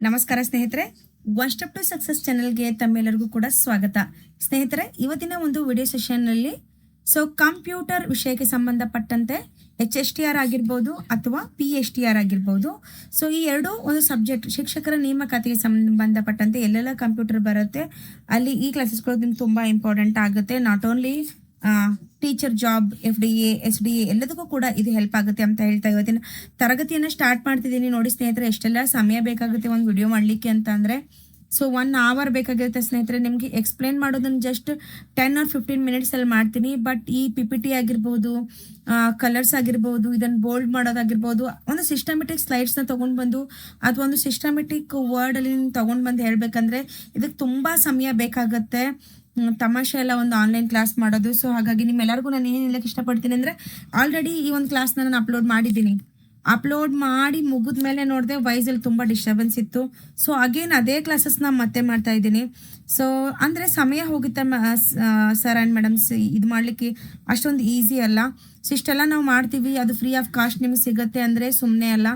ನಮಸ್ಕಾರ ಸ್ನೇಹಿತರೆ, one step to success ಚಾನೆಲ್ಗೆ ತಮ್ಮೆಲ್ಲರಿಗೂ ಕೂಡ ಸ್ವಾಗತ. ಸ್ನೇಹಿತರೆ, ಇವತ್ತಿನ ಒಂದು ವಿಡಿಯೋ ಸೆಷನ್ನಲ್ಲಿ ಕಂಪ್ಯೂಟರ್ ವಿಷಯಕ್ಕೆ ಸಂಬಂಧಪಟ್ಟಂತೆ HSTR ಆಗಿರ್ಬೋದು ಅಥವಾ PSTR ಆಗಿರ್ಬೋದು. ಈ ಎರಡು ಒಂದು ಸಬ್ಜೆಕ್ಟ್ ಶಿಕ್ಷಕರ ನೇಮಕಾತಿಗೆ ಸಂಬಂಧಪಟ್ಟಂತೆ ಎಲ್ಲೆಲ್ಲ ಕಂಪ್ಯೂಟರ್ ಬರುತ್ತೆ ಅಲ್ಲಿ ಈ ಕ್ಲಾಸಸ್ಗಳು ನಿಮ್ಗೆ ತುಂಬ ಇಂಪಾರ್ಟೆಂಟ್ ಆಗುತ್ತೆ. Not only teacher job, FDA, SDA ಎಲ್ಲದಕ್ಕೂ ಕೂಡ ಇದು ಹೆಲ್ಪ್ ಆಗುತ್ತೆ ಅಂತ ಹೇಳ್ತಾ ಇವತ್ತಿನ ತರಗತಿಯನ್ನು ಸ್ಟಾರ್ಟ್ ಮಾಡ್ತಿದ್ದೀನಿ. ನೋಡಿ ಸ್ನೇಹಿತರೆ, ಎಷ್ಟೆಲ್ಲ ಸಮಯ ಬೇಕಾಗುತ್ತೆ ಒಂದು ವಿಡಿಯೋ ಮಾಡಲಿಕ್ಕೆ ಅಂತ ಅಂದರೆ 1 hour ಬೇಕಾಗಿರುತ್ತೆ ಸ್ನೇಹಿತರೆ. ನಿಮಗೆ ಎಕ್ಸ್ಪ್ಲೇನ್ ಮಾಡೋದನ್ನು ಜಸ್ಟ್ 10 or 15 minutes ಮಾಡ್ತೀನಿ. ಬಟ್ ಈ PPT ಆಗಿರ್ಬೋದು, ಕಲರ್ಸ್ ಆಗಿರ್ಬೋದು, ಇದನ್ನು ಬೋಲ್ಡ್ ಮಾಡೋದಾಗಿರ್ಬೋದು, ಒಂದು ಸಿಸ್ಟಮೆಟಿಕ್ ಸ್ಲೈಡ್ಸ್ನ ತೊಗೊಂಡು ಬಂದು ಅಥವಾ ಒಂದು ಸಿಸ್ಟಮೆಟಿಕ್ ವರ್ಡಲ್ಲಿ ತೊಗೊಂಡು ಬಂದು ಹೇಳಬೇಕಂದ್ರೆ ಇದಕ್ಕೆ ತುಂಬ ಸಮಯ ಬೇಕಾಗುತ್ತೆ. ತಮಾಷೆ ಎಲ್ಲ ಒಂದು ಆನ್ಲೈನ್ ಕ್ಲಾಸ್ ಮಾಡೋದು. ಹಾಗಾಗಿ ನಿಮ್ಮೆಲ್ಲರಿಗೂ ನಾನು ಏನು ಹೇಳಕ್ಕೆ ಇಷ್ಟಪಡ್ತೀನಿ ಅಂದರೆ, ಆಲ್ರೆಡಿ ಈ ಒಂದು ಕ್ಲಾಸ್ನ ನಾನು ಅಪ್ಲೋಡ್ ಮಾಡಿದ್ದೀನಿ. ಅಪ್ಲೋಡ್ ಮಾಡಿ ಮುಗಿದ ಮೇಲೆ ನೋಡಿದೆ ವಾಯ್ಸಲ್ಲಿ ತುಂಬ ಡಿಸ್ಟರ್ಬೆನ್ಸ್ ಇತ್ತು. ಅಗೇನ್ ಅದೇ ಕ್ಲಾಸಸ್ನ ಮತ್ತೆ ಮಾಡ್ತಾ ಇದ್ದೀನಿ. ಅಂದರೆ ಸಮಯ ಹೋಗುತ್ತೆ ಸರ್ ಆ್ಯಂಡ್ ಮೇಡಮ್ಸ್, ಇದು ಮಾಡಲಿಕ್ಕೆ ಅಷ್ಟೊಂದು ಈಸಿ ಅಲ್ಲ. ಇಷ್ಟೆಲ್ಲ ನಾವು ಮಾಡ್ತೀವಿ, ಅದು ಫ್ರೀ ಆಫ್ ಕಾಸ್ಟ್ ನಿಮ್ಗೆ ಸಿಗುತ್ತೆ ಅಂದರೆ ಸುಮ್ಮನೆ ಅಲ್ಲ.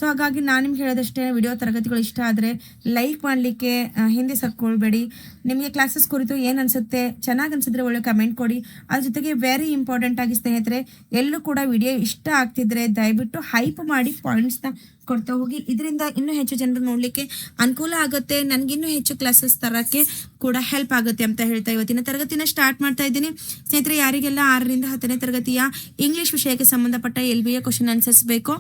ಹಾಗಾಗಿ ನಾನು ನಿಮ್ಗೆ ಹೇಳೋದಷ್ಟೇ, ವಿಡಿಯೋ ತರಗತಿಗಳು ಇಷ್ಟ ಆದರೆ ಲೈಕ್ ಮಾಡಲಿಕ್ಕೆ ಹಿಂದೆ ಸರ್ಕೊಳ್ಬೇಡಿ. ನಿಮಗೆ ಕ್ಲಾಸಸ್ ಕುರಿತು ಏನು ಅನಿಸುತ್ತೆ, ಚೆನ್ನಾಗಿ ಅನಿಸಿದ್ರೆ ಒಳ್ಳೆ ಕಮೆಂಟ್ ಕೊಡಿ. ಅದ್ರ ಜೊತೆಗೆ ವೆರಿ ಇಂಪಾರ್ಟೆಂಟ್ ಆಗಿ ಸ್ನೇಹಿತರೆ, ಎಲ್ಲೂ ಕೂಡ ವಿಡಿಯೋ ಇಷ್ಟ ಆಗ್ತಿದ್ರೆ ದಯವಿಟ್ಟು ಹೈಪ್ ಮಾಡಿ ಪಾಯಿಂಟ್ಸ್ನ ಕೊಡ್ತಾ ಹೋಗಿ. ಇದರಿಂದ ಇನ್ನೂ ಹೆಚ್ಚು ಜನರು ನೋಡಲಿಕ್ಕೆ ಅನುಕೂಲ ಆಗುತ್ತೆ, ನನಗಿನ್ನೂ ಹೆಚ್ಚು ಕ್ಲಾಸಸ್ ತರೋಕ್ಕೆ ಕೂಡ ಹೆಲ್ಪ್ ಆಗುತ್ತೆ ಅಂತ ಹೇಳ್ತಾ ಇವತ್ತಿನ ತರಗತಿನ ಸ್ಟಾರ್ಟ್ ಮಾಡ್ತಾ ಇದ್ದೀನಿ. ಸ್ನೇಹಿತರೆ, ಯಾರಿಗೆಲ್ಲ 6ರಿಂದ 10ನೇ ತರಗತಿಯ ಇಂಗ್ಲೀಷ್ ವಿಷಯಕ್ಕೆ ಸಂಬಂಧಪಟ್ಟ LBA ಕ್ವಶನ್ ಆನ್ಸರ್ಸ್ ಬೇಕೋ,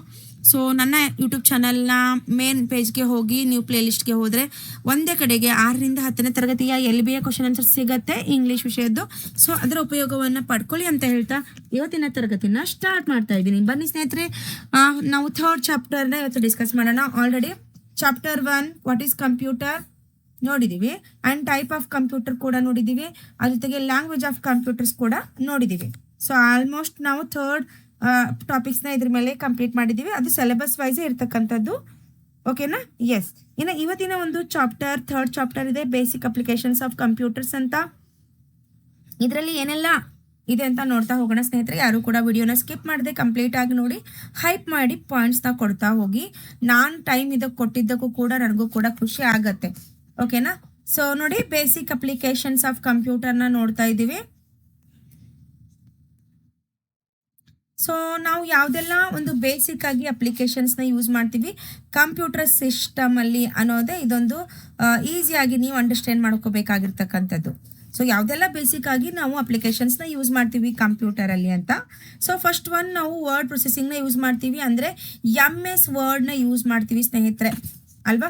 ನನ್ನ ಯೂಟ್ಯೂಬ್ ಚಾನಲ್ನ ಮೇನ್ ಪೇಜ್ಗೆ ಹೋಗಿ ನೀವು ಪ್ಲೇ ಲಿಸ್ಟ್ಗೆ ಹೋದರೆ ಒಂದೇ ಕಡೆಗೆ 6ರಿಂದ 10ನೇ ತರಗತಿಯ LBA ಕ್ವಶನ್ ಆನ್ಸರ್ಸ್ ಸಿಗುತ್ತೆ ಇಂಗ್ಲೀಷ್ ವಿಷಯದ್ದು. ಅದರ ಉಪಯೋಗವನ್ನು ಪಡ್ಕೊಳ್ಳಿ ಅಂತ ಹೇಳ್ತಾ ಇವತ್ತಿನ ತರಗತಿನ ಸ್ಟಾರ್ಟ್ ಮಾಡ್ತಾ ಇದ್ದೀನಿ. ಬನ್ನಿ ಸ್ನೇಹಿತರೆ, ನಾವು 3rd ಚಾಪ್ಟರ್ನ ಇವತ್ತು ಡಿಸ್ಕಸ್ ಮಾಡೋಣ. Already chapter 1 what is computer ನೋಡಿದ್ದೀವಿ, ಆ್ಯಂಡ್ ಟೈಪ್ ಆಫ್ ಕಂಪ್ಯೂಟರ್ ಕೂಡ ನೋಡಿದ್ದೀವಿ. ಅದ್ರ ಜೊತೆಗೆ ಲ್ಯಾಂಗ್ವೇಜ್ ಆಫ್ ಕಂಪ್ಯೂಟರ್ಸ್ ಕೂಡ ನೋಡಿದ್ದೀವಿ. ಆಲ್ಮೋಸ್ಟ್ ನಾವು 3rd ಟಾಪಿಕ್ಸ್ನ ಇದ್ರ ಮೇಲೆ ಕಂಪ್ಲೀಟ್ ಮಾಡಿದ್ದೀವಿ. ಅದು ಸಿಲೆಬಸ್ ವೈಸೇ ಇರ್ತಕ್ಕಂಥದ್ದು. ಓಕೆನಾ? ಎಸ್. ಇನ್ನು ಇವತ್ತಿನ ಒಂದು ಚಾಪ್ಟರ್ 3rd ಚಾಪ್ಟರ್ ಇದೆ, ಬೇಸಿಕ್ ಅಪ್ಲಿಕೇಶನ್ಸ್ ಆಫ್ ಕಂಪ್ಯೂಟರ್ಸ್ ಅಂತ. ಇದರಲ್ಲಿ ಏನೆಲ್ಲ ಇದೆ ಅಂತ ನೋಡ್ತಾ ಹೋಗೋಣ ಸ್ನೇಹಿತರೆ. ಯಾರು ಕೂಡ ವಿಡಿಯೋನ ಸ್ಕಿಪ್ ಮಾಡದೆ ಕಂಪ್ಲೀಟ್ ಆಗಿ ನೋಡಿ, ಹೈಪ್ ಮಾಡಿ ಪಾಯಿಂಟ್ಸ್ನ ಕೊಡ್ತಾ ಹೋಗಿ. ನಾನು ಟೈಮ್ ಇದಕ್ಕೆ ಕೊಟ್ಟಿದ್ದಕ್ಕೂ ಕೂಡ ನನಗೂ ಕೂಡ ಖುಷಿ ಆಗತ್ತೆ. ಓಕೆನಾ? ನೋಡಿ, ಬೇಸಿಕ್ ಅಪ್ಲಿಕೇಶನ್ಸ್ ಆಫ್ ಕಂಪ್ಯೂಟರ್ನ ನೋಡ್ತಾ ಇದ್ದೀವಿ. ನಾವು ಯಾವುದೆಲ್ಲ ಒಂದು ಬೇಸಿಕ್ ಆಗಿ ಅಪ್ಲಿಕೇಶನ್ಸ್ನ ಯೂಸ್ ಮಾಡ್ತೀವಿ ಕಂಪ್ಯೂಟರ್ ಸಿಸ್ಟಮಲ್ಲಿ ಅನ್ನೋದೇ ಇದೊಂದು ಈಸಿಯಾಗಿ ನೀವು ಅಂಡರ್ಸ್ಟ್ಯಾಂಡ್ ಮಾಡ್ಕೋಬೇಕಾಗಿರ್ತಕ್ಕಂಥದ್ದು. ಯಾವುದೆಲ್ಲ ಬೇಸಿಕ್ ಆಗಿ ನಾವು ಅಪ್ಲಿಕೇಶನ್ಸ್ನ ಯೂಸ್ ಮಾಡ್ತೀವಿ ಕಂಪ್ಯೂಟರಲ್ಲಿ ಅಂತ. ಫಸ್ಟ್ ಒನ್, ನಾವು ವರ್ಡ್ ಪ್ರೊಸೆಸಿಂಗ್ನ ಯೂಸ್ ಮಾಡ್ತೀವಿ, ಅಂದರೆ MS ವರ್ಡ್ನ ಯೂಸ್ ಮಾಡ್ತೀವಿ ಸ್ನೇಹಿತರೆ, ಅಲ್ವಾ?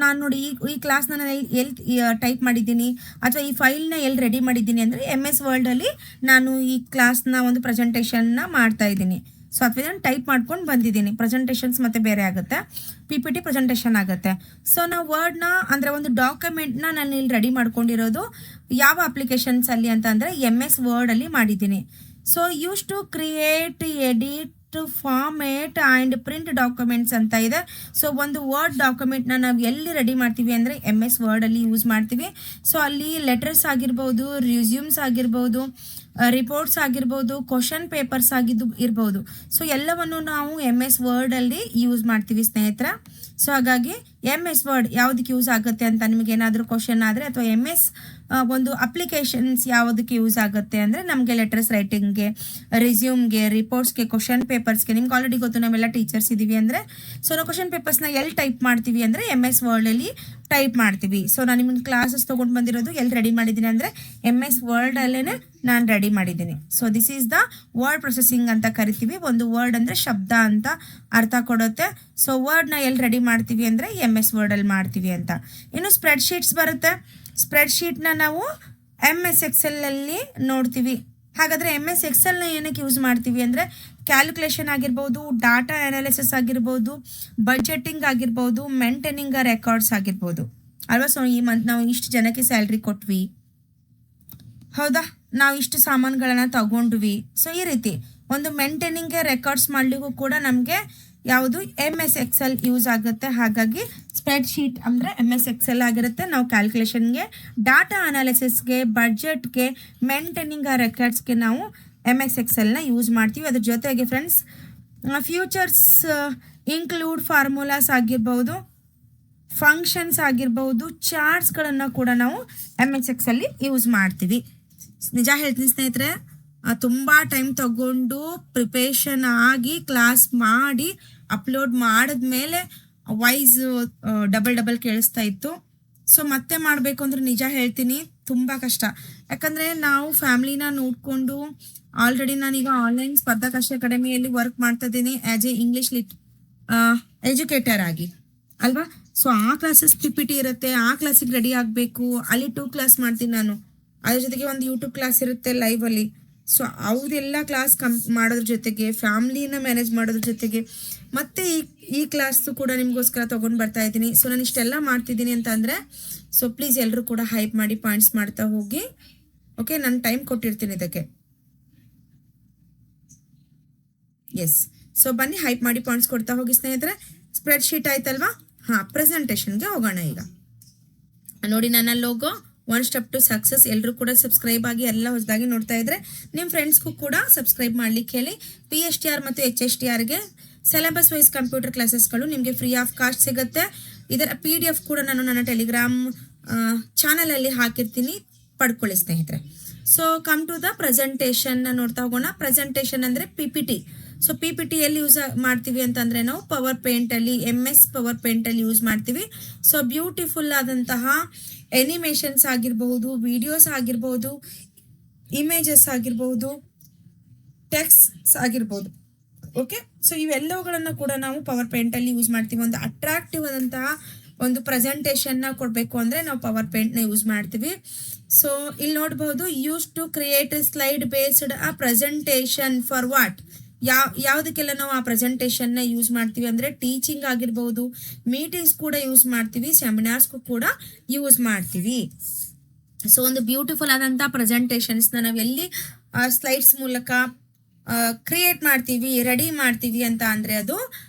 ನಾನು ನೋಡಿ ಈ ಕ್ಲಾಸ್ನ ನಾನು ಎಲ್ಲಿ ಟೈಪ್ ಮಾಡಿದ್ದೀನಿ ಅಥವಾ ಈ ಫೈಲ್ನ ಎಲ್ಲಿ ರೆಡಿ ಮಾಡಿದ್ದೀನಿ ಅಂದರೆ MS ವರ್ಡಲ್ಲಿ ನಾನು ಈ ಕ್ಲಾಸ್ನ ಒಂದು ಪ್ರೆಸೆಂಟೇಷನ್ನ ಮಾಡ್ತಾ ಇದ್ದೀನಿ. ಅಥವಾ ನಾನು ಟೈಪ್ ಮಾಡ್ಕೊಂಡು ಬಂದಿದ್ದೀನಿ. ಪ್ರೆಸೆಂಟೇಷನ್ಸ್ ಮತ್ತೆ ಬೇರೆ ಆಗುತ್ತೆ, PPT ಪ್ರೆಸೆಂಟೇಷನ್ ಆಗುತ್ತೆ. ನಾವು ವರ್ಡ್ನ ಅಂದರೆ ಒಂದು ಡಾಕ್ಯುಮೆಂಟ್ನ ನಾನು ಇಲ್ಲಿ ರೆಡಿ ಮಾಡ್ಕೊಂಡಿರೋದು ಯಾವ ಅಪ್ಲಿಕೇಶನ್ಸ್ ಅಲ್ಲಿ ಅಂತ ಅಂದರೆ MS ವರ್ಡಲ್ಲಿ ಮಾಡಿದ್ದೀನಿ. Use to create, edit, format and print documents ಅಂತ ಇದೆ. ಒಂದು ವರ್ಡ್ ಡಾಕ್ಯುಮೆಂಟ್ನ ನಾವು ಎಲ್ಲಿ ರೆಡಿ ಮಾಡ್ತೀವಿ ಅಂದರೆ MS ವರ್ಡಲ್ಲಿ ಯೂಸ್ ಮಾಡ್ತೀವಿ. ಅಲ್ಲಿ ಲೆಟರ್ಸ್ ಆಗಿರ್ಬೋದು, ರಿಸ್ಯೂಮ್ಸ್ ಆಗಿರ್ಬೋದು, ರಿಪೋರ್ಟ್ಸ್ ಆಗಿರ್ಬೋದು, ಕ್ವಶನ್ ಪೇಪರ್ಸ್ ಇರ್ಬೋದು. ಎಲ್ಲವನ್ನು ನಾವು MS ವರ್ಡಲ್ಲಿ ಯೂಸ್ ಮಾಡ್ತೀವಿ ಸ್ನೇಹಿತರ. ಹಾಗಾಗಿ MS ವರ್ಡ್ ಯಾವುದಕ್ಕೆ ಯೂಸ್ ಆಗುತ್ತೆ ಅಂತ ನಿಮಗೇನಾದರೂ ಕ್ವಶನ್ ಆದರೆ, ಅಥವಾ MS ಒಂದು ಅಪ್ಲಿಕೇಶನ್ಸ್ ಯಾವುದಕ್ಕೆ ಯೂಸ್ ಆಗುತ್ತೆ ಅಂದರೆ ನಮಗೆ ಲೆಟರ್ಸ್ ರೈಟಿಂಗ್ಗೆ, ರಿಸ್ಯೂಮ್ಗೆ, ರಿಪೋರ್ಟ್ಸ್ಗೆ, ಕ್ವಶನ್ ಪೇಪರ್ಸ್ಗೆ. ನಿಮ್ಗೆ ಆಲ್ರೆಡಿ ಗೊತ್ತು, ನಾವೆಲ್ಲ ಟೀಚರ್ಸ್ ಇದ್ದೀವಿ ಅಂದರೆ ನಾವು ಕ್ವಶನ್ ಪೇಪರ್ಸ್ನ ಎಲ್ಲಿ ಟೈಪ್ ಮಾಡ್ತೀವಿ ಅಂದರೆ MS ವರ್ಡಲ್ಲಿ ಟೈಪ್ ಮಾಡ್ತೀವಿ. ನಾನು ನಿಮಗೆ ಕ್ಲಾಸಸ್ ತೊಗೊಂಡು ಬಂದಿರೋದು ಎಲ್ಲಿ ರೆಡಿ ಮಾಡಿದ್ದೀನಿ ಅಂದರೆ MS ವರ್ಡಲ್ಲೇ ನಾನು ರೆಡಿ ಮಾಡಿದ್ದೀನಿ. This is the word processing ಅಂತ ಕರಿತೀವಿ. ಒಂದು ವರ್ಡ್ ಅಂದರೆ ಶಬ್ದ ಅಂತ ಅರ್ಥ ಕೊಡುತ್ತೆ. ವರ್ಡ್ನ ಎಲ್ಲಿ ರೆಡಿ ಮಾಡ್ತೀವಿ ಅಂದರೆ MS ವರ್ಡಲ್ಲಿ ಮಾಡ್ತೀವಿ ಅಂತ. ಇನ್ನು ಸ್ಪ್ರೆಡ್ಶೀಟ್ಸ್ ಬರುತ್ತೆ. ಸ್ಪ್ರೆಡ್ಶೀಟ್ನ ನಾವು MS ಎಕ್ಸೆಲಲ್ಲಿ ನೋಡ್ತೀವಿ. ಹಾಗಾದರೆ MS ಎಕ್ಸೆಲ್ನ ಏನಕ್ಕೆ ಯೂಸ್ ಮಾಡ್ತೀವಿ ಅಂದರೆ ಕ್ಯಾಲ್ಕುಲೇಷನ್ ಆಗಿರ್ಬೋದು, ಡಾಟಾ ಅನಾಲಿಸಿಸ್ ಆಗಿರ್ಬೋದು, ಬಜೆಟಿಂಗ್ ಆಗಿರ್ಬೋದು, ಮೇಂಟೈನಿಂಗ್ ರೆಕಾರ್ಡ್ಸ್ ಆಗಿರ್ಬೋದು, ಅಲ್ವಾ? ಈ ಮಂತ್ ನಾವು ಇಷ್ಟು ಜನಕ್ಕೆ ಸ್ಯಾಲ್ರಿ ಕೊಟ್ವಿ, ಹೌದಾ, ನಾವು ಇಷ್ಟು ಸಾಮಾನುಗಳನ್ನು ತಗೊಂಡ್ವಿ. ಈ ರೀತಿ ಒಂದು ಮೇಂಟೈನಿಂಗ್ ರೆಕಾರ್ಡ್ಸ್ ಮಾಡಲಿಕ್ಕೂ ಕೂಡ ನಮಗೆ ಯಾವುದು MS ಎಕ್ಸೆಲ್ ಯೂಸ್ ಆಗುತ್ತೆ. ಹಾಗಾಗಿ ಸ್ಪ್ರೆಡ್ಶೀಟ್ ಅಂದರೆ MS ಎಕ್ಸೆಲ್ ಆಗಿರುತ್ತೆ. ನಾವು ಕ್ಯಾಲ್ಕುಲೇಷನ್ಗೆ, ಡಾಟಾ ಅನಾಲಿಸಿಸ್ಗೆ, ಬಡ್ಜೆಟ್ಗೆ, ಮೇಂಟೈನಿಂಗ್ ರೆಕಾರ್ಡ್ಸ್ಗೆ ನಾವು MS ಎಕ್ಸೆಲ್ನ ಯೂಸ್ ಮಾಡ್ತೀವಿ. ಅದ್ರ ಜೊತೆಗೆ ಫ್ರೆಂಡ್ಸ್, ಫ್ಯೂಚರ್ಸ್ ಇನ್ಕ್ಲೂಡ್ ಫಾರ್ಮುಲಾಸ್ ಆಗಿರ್ಬೋದು, ಫಂಕ್ಷನ್ಸ್ ಆಗಿರ್ಬೋದು, ಚಾರ್ಟ್ಸ್ಗಳನ್ನು ಕೂಡ ನಾವು MS ಅಲ್ಲಿ ಯೂಸ್ ಮಾಡ್ತೀವಿ. ನಿಜ ಹೇಳ್ತೀನಿ ಸ್ನೇಹಿತರೆ, ತುಂಬ ಟೈಮ್ ತಗೊಂಡು ಪ್ರಿಪರೇಷನ್ ಆಗಿ ಕ್ಲಾಸ್ ಮಾಡಿ ಅಪ್ಲೋಡ್ ಮಾಡಿದ್ಮೇಲೆ ವಾಯ್ಸ್ ಡಬಲ್ ಕೇಳಿಸ್ತಾ ಇತ್ತು. ಸೊ ಮತ್ತೆ ಮಾಡಬೇಕು ಅಂದ್ರೆ ನಿಜ ಹೇಳ್ತೀನಿ ತುಂಬ ಕಷ್ಟ. ಯಾಕಂದರೆ ನಾವು ಫ್ಯಾಮ್ಲಿನ ನೋಡಿಕೊಂಡು ಆಲ್ರೆಡಿ ನಾನೀಗ ಆನ್ಲೈನ್ ಸ್ಪರ್ಧಾಕಾಶ ಅಕಾಡೆಮಿಯಲ್ಲಿ ವರ್ಕ್ ಮಾಡ್ತಾ ಇದ್ದೀನಿ ಆ್ಯಸ್ ಎ ಇಂಗ್ಲೀಷ್ ಎಜುಕೇಟರ್ ಆಗಿ ಅಲ್ವಾ. ಸೊ ಆ ಕ್ಲಾಸಸ್ PPT ಇರುತ್ತೆ, ಆ ಕ್ಲಾಸಿಗೆ ರೆಡಿ ಆಗಬೇಕು. ಅಲ್ಲಿ 2 ಕ್ಲಾಸ್ ಮಾಡ್ತೀನಿ ನಾನು. ಅದ್ರ ಜೊತೆಗೆ ಒಂದು ಯೂಟ್ಯೂಬ್ ಕ್ಲಾಸ್ ಇರುತ್ತೆ ಲೈವಲ್ಲಿ. ಸೊ ಅವರೆಲ್ಲ ಕ್ಲಾಸ್ ಮಾಡೋದ್ರ ಜೊತೆಗೆ ಫ್ಯಾಮ್ಲಿನ ಮ್ಯಾನೇಜ್ ಮಾಡೋದ್ರ ಜೊತೆಗೆ ಮತ್ತೆ ಈ ಕ್ಲಾಸ್ದು ಕೂಡ ನಿಮಗೋಸ್ಕರ ತೊಗೊಂಡು ಬರ್ತಾ ಇದ್ದೀನಿ. ಸೊ ನಾನು ಇಷ್ಟೆಲ್ಲ ಮಾಡ್ತಿದ್ದೀನಿ ಅಂತ ಅಂದರೆ ಸೊ ಪ್ಲೀಸ್ ಎಲ್ಲರೂ ಕೂಡ ಹೈಪ್ ಮಾಡಿ ಪಾಯಿಂಟ್ಸ್ ಮಾಡ್ತಾ ಹೋಗಿ. ಓಕೆ, ನಾನು ಟೈಮ್ ಕೊಟ್ಟಿರ್ತೀನಿ ಇದಕ್ಕೆ. ಎಸ್, ಸೊ ಬನ್ನಿ ಹೈಪ್ ಮಾಡಿ ಪಾಯಿಂಟ್ಸ್ ಕೊಡ್ತಾ ಹೋಗಿ ಸ್ನೇಹಿತರೆ. ಸ್ಪ್ರೆಡ್ ಶೀಟ್ ಆಯ್ತಲ್ವಾ? ಹಾಂ, ಪ್ರೆಸೆಂಟೇಷನ್ಗೆ ಹೋಗೋಣ. ಈಗ ನೋಡಿ ನನ್ನ logo one step to success. ಎಲ್ಲರೂ ಕೂಡ ಸಬ್ಸ್ಕ್ರೈಬ್ ಆಗಿ ಎಲ್ಲ ಹೊಸದಾಗಿ ನೋಡ್ತಾ ಇದ್ರೆ ನಿಮ್ಮ ಫ್ರೆಂಡ್ಸ್ಗೂ ಕೂಡ ಸಬ್ಸ್ಕ್ರೈಬ್ ಮಾಡ್ಲಿಕ್ಕೆ ಹೇಳಿ. PSTR ಮತ್ತು HSTRಗೆ ಸಿಲೆಬಸ್ ವೈಸ್ ಕಂಪ್ಯೂಟರ್ ಕ್ಲಾಸಸ್ಗಳು ನಿಮಗೆ ಫ್ರೀ ಆಫ್ ಕಾಸ್ಟ್ ಸಿಗುತ್ತೆ. ಇದರ PDF ಕೂಡ ನಾನು ನನ್ನ ಟೆಲಿಗ್ರಾಮ್ ಚಾನಲಲ್ಲಿ ಹಾಕಿರ್ತೀನಿ, ಪಡ್ಕೊಳ್ಳಿ ಸ್ನೇಹಿತರೆ. So come to the presentation ನೋಡ್ತಾ ಹೋಗೋಣ. ಪ್ರೆಸೆಂಟೇಷನ್ ಅಂದರೆ PPT. ಸೊ PPT ಎಲ್ಲಿ ಯೂಸ್ ಮಾಡ್ತೀವಿ ಅಂತಂದರೆ ನಾವು ಪವರ್ ಪೇಂಟಲ್ಲಿ, MS ಪವರ್ ಪೇಂಟಲ್ಲಿ ಯೂಸ್ ಮಾಡ್ತೀವಿ. ಸೊ ಬ್ಯೂಟಿಫುಲ್ ಆದಂತಹ ಎನಿಮೇಷನ್ಸ್ ಆಗಿರಬಹುದು, ವಿಡಿಯೋಸ್ ಆಗಿರ್ಬೋದು, ಇಮೇಜಸ್ ಆಗಿರ್ಬೋದು, ಟೆಕ್ಸ್ಟ್ಸ್ ಆಗಿರ್ಬೋದು. ಓಕೆ, ಸೊ ಇವೆಲ್ಲವುಗಳನ್ನು ಕೂಡ ನಾವು ಪವರ್ ಪೇಂಟಲ್ಲಿ ಯೂಸ್ ಮಾಡ್ತೀವಿ. ಒಂದು ಅಟ್ರಾಕ್ಟಿವ್ ಆದಂತಹ ಒಂದು ಪ್ರೆಸೆಂಟೇಷನ್ನ ಕೊಡಬೇಕು ಅಂದರೆ ನಾವು ಪವರ್ ಪೇಂಟ್ನ ಯೂಸ್ ಮಾಡ್ತೀವಿ. ಸೊ ಇಲ್ಲಿ ನೋಡ್ಬೋದು, use to create slide based a presentation for what. ಯಾವುದಕ್ಕೆಲ್ಲ ನಾವು ಆ ಪ್ರೆಸೆಂಟೇಷನ್ನ ಯೂಸ್ ಮಾಡ್ತೀವಿ ಅಂದರೆ ಟೀಚಿಂಗ್ ಆಗಿರ್ಬೋದು, ಮೀಟಿಂಗ್ಸ್ ಕೂಡ ಯೂಸ್ ಮಾಡ್ತೀವಿ, ಸೆಮಿನಾರ್ಸ್ಗೂ ಕೂಡ ಯೂಸ್ ಮಾಡ್ತೀವಿ. ಸೊ ಒಂದು ಬ್ಯೂಟಿಫುಲ್ ಆದಂಥ ಪ್ರೆಸೆಂಟೇಷನ್ಸ್ನ ನಾವು ಎಲ್ಲಿ ಸ್ಲೈಡ್ಸ್ ಮೂಲಕ ಕ್ರಿಯೇಟ್ ಮಾಡ್ತೀವಿ, ರೆಡಿ ಮಾಡ್ತೀವಿ ಅಂತ ಅಂದರೆ ಅದು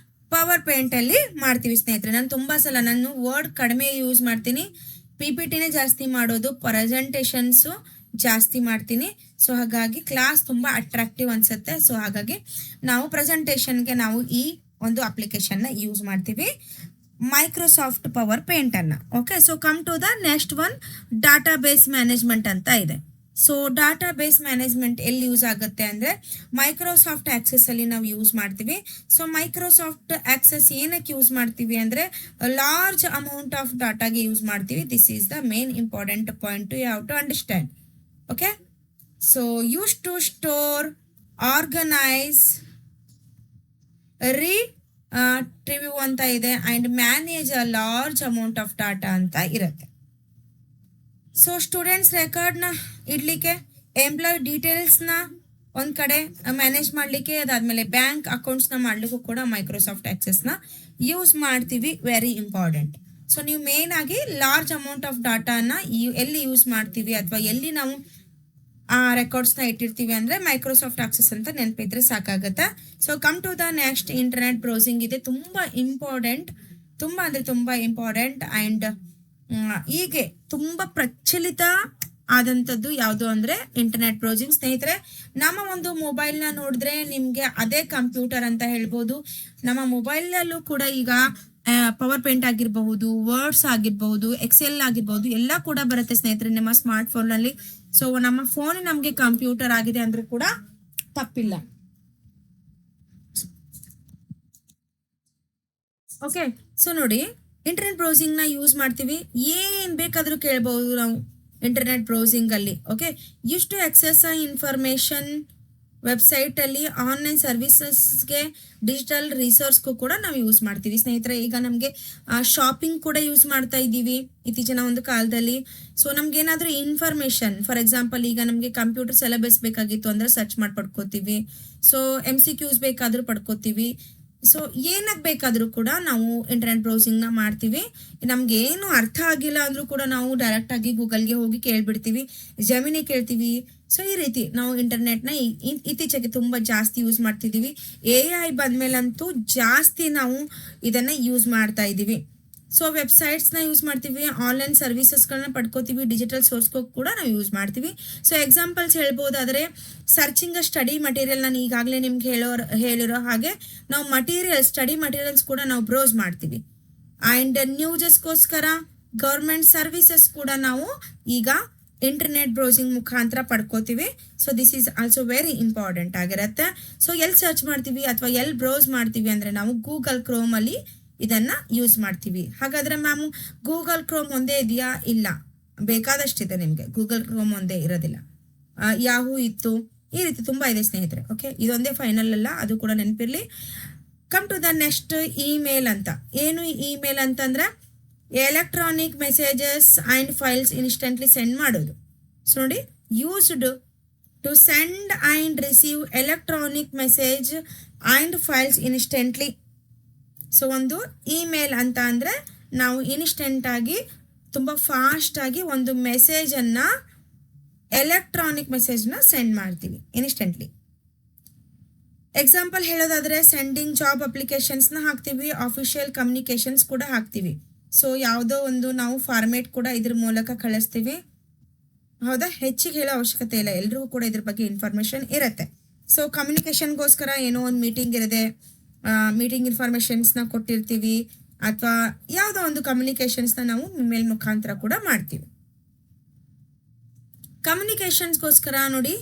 ಪವರ್ ಪೇಂಟಲ್ಲಿ ಮಾಡ್ತೀವಿ ಸ್ನೇಹಿತರೆ. ನಾನು ತುಂಬ ಸಲ ನಾನು ವರ್ಡ್ ಕಡಿಮೆ ಯೂಸ್ ಮಾಡ್ತೀನಿ, PPTನೇ ಜಾಸ್ತಿ ಮಾಡೋದು, ಪ್ರೆಸೆಂಟೇಷನ್ಸು ಜಾಸ್ತಿ ಮಾಡ್ತೀನಿ. ಸೊ ಹಾಗಾಗಿ ಕ್ಲಾಸ್ ತುಂಬ ಅಟ್ರಾಕ್ಟಿವ್ ಅನ್ಸುತ್ತೆ. ಸೊ ಹಾಗಾಗಿ ನಾವು ಪ್ರೆಸೆಂಟೇಷನ್ಗೆ ನಾವು ಈ ಒಂದು ಅಪ್ಲಿಕೇಶನ್ನ ಯೂಸ್ ಮಾಡ್ತೀವಿ, ಮೈಕ್ರೋಸಾಫ್ಟ್ ಪವರ್ ಪೇಂಟನ್ನು. Okay, so come to the next one, database management ಅಂತ ಇದೆ. ಸೊ ಡಾಟಾ ಬೇಸ್ ಮ್ಯಾನೇಜ್ಮೆಂಟ್ ಎಲ್ಲಿ ಯೂಸ್ ಆಗುತ್ತೆ ಅಂದರೆ ಮೈಕ್ರೋಸಾಫ್ಟ್ ಆಕ್ಸೆಸ್ ಅಲ್ಲಿ ನಾವು ಯೂಸ್ ಮಾಡ್ತೀವಿ. ಸೊ ಮೈಕ್ರೋಸಾಫ್ಟ್ ಆಕ್ಸೆಸ್ ಏನಕ್ಕೆ ಯೂಸ್ ಮಾಡ್ತೀವಿ ಅಂದರೆ ಲಾರ್ಜ್ ಅಮೌಂಟ್ ಆಫ್ ಡಾಟಾಗೆ ಯೂಸ್ ಮಾಡ್ತೀವಿ. This is the main important point you have to understand. Okay, so use to store, organise, retrieve ಅಂತ ಇದೆ, and manage a large amount of data ಅಂತ ಇರುತ್ತೆ. So students ರೆಕಾರ್ಡ್ನ ಇಡಲಿಕ್ಕೆ, employee ಡೀಟೇಲ್ಸ್ನ ಒಂದು ಕಡೆ manage ಮಾಡಲಿಕ್ಕೆ, ಅದಾದಮೇಲೆ ಬ್ಯಾಂಕ್ ಅಕೌಂಟ್ಸ್ನ ಮಾಡಲಿಕ್ಕೂ ಕೂಡ ಮೈಕ್ರೋಸಾಫ್ಟ್ ಆಕ್ಸೆಸ್ನ ಯೂಸ್ ಮಾಡ್ತೀವಿ. Very important. ಸೊ ನೀವು ಮೇನ್ ಆಗಿ ಲಾರ್ಜ್ ಅಮೌಂಟ್ ಆಫ್ ಡಾಟಾನ ಎಲ್ಲಿ ಯೂಸ್ ಮಾಡ್ತೀವಿ ಅಥವಾ ಎಲ್ಲಿ ನಾವು ಆ ರೆಕಾರ್ಡ್ಸ್ನ ಇಟ್ಟಿರ್ತೀವಿ ಅಂದರೆ ಮೈಕ್ರೋಸಾಫ್ಟ್ ಆಕ್ಸೆಸ್ ಅಂತ ನೆನಪಿದ್ರೆ ಸಾಕಾಗುತ್ತೆ. So come to the next, internet browsing ಇದೆ. ತುಂಬ ಇಂಪಾರ್ಟೆಂಟ್, ತುಂಬ ಅಂದರೆ ತುಂಬ ಇಂಪಾರ್ಟೆಂಟ್. ಆ್ಯಂಡ್ ಹೀಗೆ ತುಂಬ ಪ್ರಚಲಿತ ಆದಂಥದ್ದು ಯಾವುದು ಅಂದರೆ ಇಂಟರ್ನೆಟ್ ಬ್ರೌಸಿಂಗ್. ಸ್ನೇಹಿತರೆ, ನಮ್ಮ ಒಂದು ಮೊಬೈಲ್ನ ನೋಡಿದ್ರೆ ನಿಮಗೆ ಅದೇ ಕಂಪ್ಯೂಟರ್ ಅಂತ ಹೇಳ್ಬೋದು. ನಮ್ಮ ಮೊಬೈಲಲ್ಲೂ ಕೂಡ ಈಗ ಪವರ್ ಪೇಂಟ್ ಆಗಿರಬಹುದು, ವರ್ಡ್ಸ್ ಆಗಿರಬಹುದು, ಎಕ್ಸೆಲ್ ಆಗಿರಬಹುದು, ಎಲ್ಲ ಕೂಡ ಬರುತ್ತೆ ಸ್ನೇಹಿತರೆ ನಿಮ್ಮ ಸ್ಮಾರ್ಟ್ ಫೋನ್ನಲ್ಲಿ. ಸೊ ನಮ್ಮ ಫೋನ್ ನಮಗೆ ಕಂಪ್ಯೂಟರ್ ಆಗಿದೆ ಅಂದ್ರೂ ಕೂಡ ತಪ್ಪಿಲ್ಲ. ಓಕೆ, ಸೊ ನೋಡಿ, ಇಂಟರ್ನೆಟ್ ಬ್ರೌಸಿಂಗ್ನ ಯೂಸ್ ಮಾಡ್ತೀವಿ. ಏನು ಬೇಕಾದರೂ ಕೇಳ್ಬೋದು ನಾವು ಇಂಟರ್ನೆಟ್ ಬ್ರೌಸಿಂಗಲ್ಲಿ. Okay, use to access information ವೆಬ್ಸೈಟಲ್ಲಿ, ಆನ್ಲೈನ್ ಸರ್ವಿಸಸ್ಗೆ, ಡಿಜಿಟಲ್ ರಿಸೋರ್ಸ್ಗೂ ಕೂಡ ನಾವು ಯೂಸ್ ಮಾಡ್ತೀವಿ ಸ್ನೇಹಿತರೆ. ಈಗ ನಮಗೆ ಶಾಪಿಂಗ್ ಕೂಡ ಯೂಸ್ ಮಾಡ್ತಾ ಇದ್ದೀವಿ ಇತ್ತೀಚಿನ ಒಂದು ಕಾಲದಲ್ಲಿ. ಸೊ ನಮ್ಗೇನಾದರೂ ಇನ್ಫಾರ್ಮೇಷನ್, ಫಾರ್ ಎಕ್ಸಾಂಪಲ್ ಈಗ ನಮಗೆ ಕಂಪ್ಯೂಟರ್ ಸಿಲೆಬಸ್ ಬೇಕಾಗಿತ್ತು ಅಂದರೆ ಸರ್ಚ್ ಮಾಡಿ ಪಡ್ಕೋತೀವಿ. ಸೊ MCQs ಬೇಕಾದರೂ ಪಡ್ಕೋತೀವಿ. ಸೊ ಏನಕ್ಕೆ ಬೇಕಾದರೂ ಕೂಡ ನಾವು ಇಂಟರ್ನೆಟ್ ಬ್ರೌಸಿಂಗ್ನ ಮಾಡ್ತೀವಿ. ನಮ್ಗೆ ಏನು ಅರ್ಥ ಆಗಿಲ್ಲ ಅಂದರೂ ಕೂಡ ನಾವು ಡೈರೆಕ್ಟಾಗಿ ಗೂಗಲ್ಗೆ ಹೋಗಿ ಕೇಳ್ಬಿಡ್ತೀವಿ, ಜೆಮಿನಿ ಕೇಳ್ತೀವಿ. ಸೊ ಈ ರೀತಿ ನಾವು ಇಂಟರ್ನೆಟ್ನ ಇತ್ತೀಚೆಗೆ ತುಂಬ ಜಾಸ್ತಿ ಯೂಸ್ ಮಾಡ್ತಿದ್ದೀವಿ. AI ಬಂದಮೇಲಂತೂ ಜಾಸ್ತಿ ನಾವು ಇದನ್ನು ಯೂಸ್ ಮಾಡ್ತಾ ಇದ್ದೀವಿ. ಸೊ ವೆಬ್ಸೈಟ್ಸ್ನ ಯೂಸ್ ಮಾಡ್ತೀವಿ, ಆನ್ಲೈನ್ ಸರ್ವಿಸಸ್ಗಳನ್ನ ಪಡ್ಕೋತೀವಿ, ಡಿಜಿಟಲ್ ಸೋರ್ಸ್ಗೂ ಕೂಡ ನಾವು ಯೂಸ್ ಮಾಡ್ತೀವಿ. ಸೊ ಎಕ್ಸಾಂಪಲ್ಸ್ ಹೇಳ್ಬೋದಾದರೆ ಸರ್ಚಿಂಗ್ ಸ್ಟಡಿ ಮಟೀರಿಯಲ್, ನಾನು ಈಗಾಗಲೇ ನಿಮ್ಗೆ ಹೇಳಿರೋ ಹಾಗೆ ನಾವು ಸ್ಟಡಿ ಮಟೀರಿಯಲ್ಸ್ ಕೂಡ ನಾವು ಬ್ರೌಸ್ ಮಾಡ್ತೀವಿ. ಆ್ಯಂಡ್ ನ್ಯೂಸಸ್ಗೋಸ್ಕರ ಗೌರ್ಮೆಂಟ್ ಸರ್ವಿಸಸ್ ಕೂಡ ನಾವು ಈಗ ಇಂಟರ್ನೆಟ್ ಬ್ರೌಸಿಂಗ್ ಮುಖಾಂತರ ಪಡ್ಕೋತೀವಿ. So this is also very important ಆಗಿರುತ್ತೆ. ಸೊ ಎಲ್ಲಿ ಸರ್ಚ್ ಮಾಡ್ತೀವಿ ಅಥವಾ ಎಲ್ಲಿ ಬ್ರೌಸ್ ಮಾಡ್ತೀವಿ ಅಂದರೆ ನಾವು ಗೂಗಲ್ ಕ್ರೋಮಲ್ಲಿ ಇದನ್ನು ಯೂಸ್ ಮಾಡ್ತೀವಿ. ಹಾಗಾದರೆ ಮ್ಯಾಮು ಗೂಗಲ್ ಕ್ರೋಮ್ ಒಂದೇ ಇದೆಯಾ? ಇಲ್ಲ, ಬೇಕಾದಷ್ಟಿದೆ ನಿಮಗೆ. ಗೂಗಲ್ ಕ್ರೋಮ್ ಒಂದೇ ಇರೋದಿಲ್ಲ, ಯಾಹೂ ಇತ್ತು, ಈ ರೀತಿ ತುಂಬ ಇದೆ ಸ್ನೇಹಿತರೆ. ಓಕೆ, ಇದೊಂದೇ ಫೈನಲ್ ಅಲ್ಲ, ಅದು ಕೂಡ ನೆನಪಿರಲಿ. Come to the next email ಅಂತ. ಏನು ಇಮೇಲ್ ಅಂತಂದರೆ electronic messages and files instantly send ಮಾಡೋದು. ಸೊ ನೋಡಿ, used to send and receive electronic message and files instantly. So ಒಂದು ಇಮೇಲ್ ಅಂತ ಅಂದರೆ ನಾವು ಇನ್ಸ್ಟೆಂಟಾಗಿ ತುಂಬ ಫಾಸ್ಟಾಗಿ ಒಂದು ಮೆಸೇಜನ್ನು, ಎಲೆಕ್ಟ್ರಾನಿಕ್ ಮೆಸೇಜ್ನ ಸೆಂಡ್ ಮಾಡ್ತೀವಿ ಇನ್ಸ್ಟೆಂಟ್ಲಿ. ಎಕ್ಸಾಂಪಲ್ ಹೇಳೋದಾದರೆ ಸೆಂಡಿಂಗ್ ಜಾಬ್ ಅಪ್ಲಿಕೇಶನ್ಸ್ನ ಹಾಕ್ತೀವಿ, ಆಫಿಷಿಯಲ್ ಕಮ್ಯುನಿಕೇಷನ್ಸ್ ಕೂಡ ಹಾಕ್ತೀವಿ. ಸೊ ಯಾವುದೋ ಒಂದು ನಾವು ಫಾರ್ಮೇಟ್ ಕೂಡ ಇದ್ರ ಮೂಲಕ ಕಳಿಸ್ತೀವಿ. ಹೌದಾ, ಹೆಚ್ಚಿಗೆ ಹೇಳೋ ಅವಶ್ಯಕತೆ ಇಲ್ಲ, ಎಲ್ರಿಗೂ ಕೂಡ ಇದ್ರ ಬಗ್ಗೆ ಇನ್ಫಾರ್ಮೇಷನ್ ಇರುತ್ತೆ. ಸೊ ಕಮ್ಯುನಿಕೇಷನ್ಗೋಸ್ಕರ ಏನೋ ಒಂದು ಮೀಟಿಂಗ್ ಇರುತ್ತೆ, ಮೀಟಿಂಗ್ ಇನ್ಫಾರ್ಮೇಷನ್ಸ್ನ ಕೊಟ್ಟಿರ್ತೀವಿ, ಅಥವಾ ಯಾವುದೋ ಒಂದು ಕಮ್ಯುನಿಕೇಷನ್ಸ್ನ ನಾವು ಮೇಲ್ ಮುಖಾಂತರ ಕೂಡ ಮಾಡ್ತೀವಿ. ಕಮ್ಯುನಿಕೇಷನ್ಸ್ಗೋಸ್ಕರ ನೋಡಿ,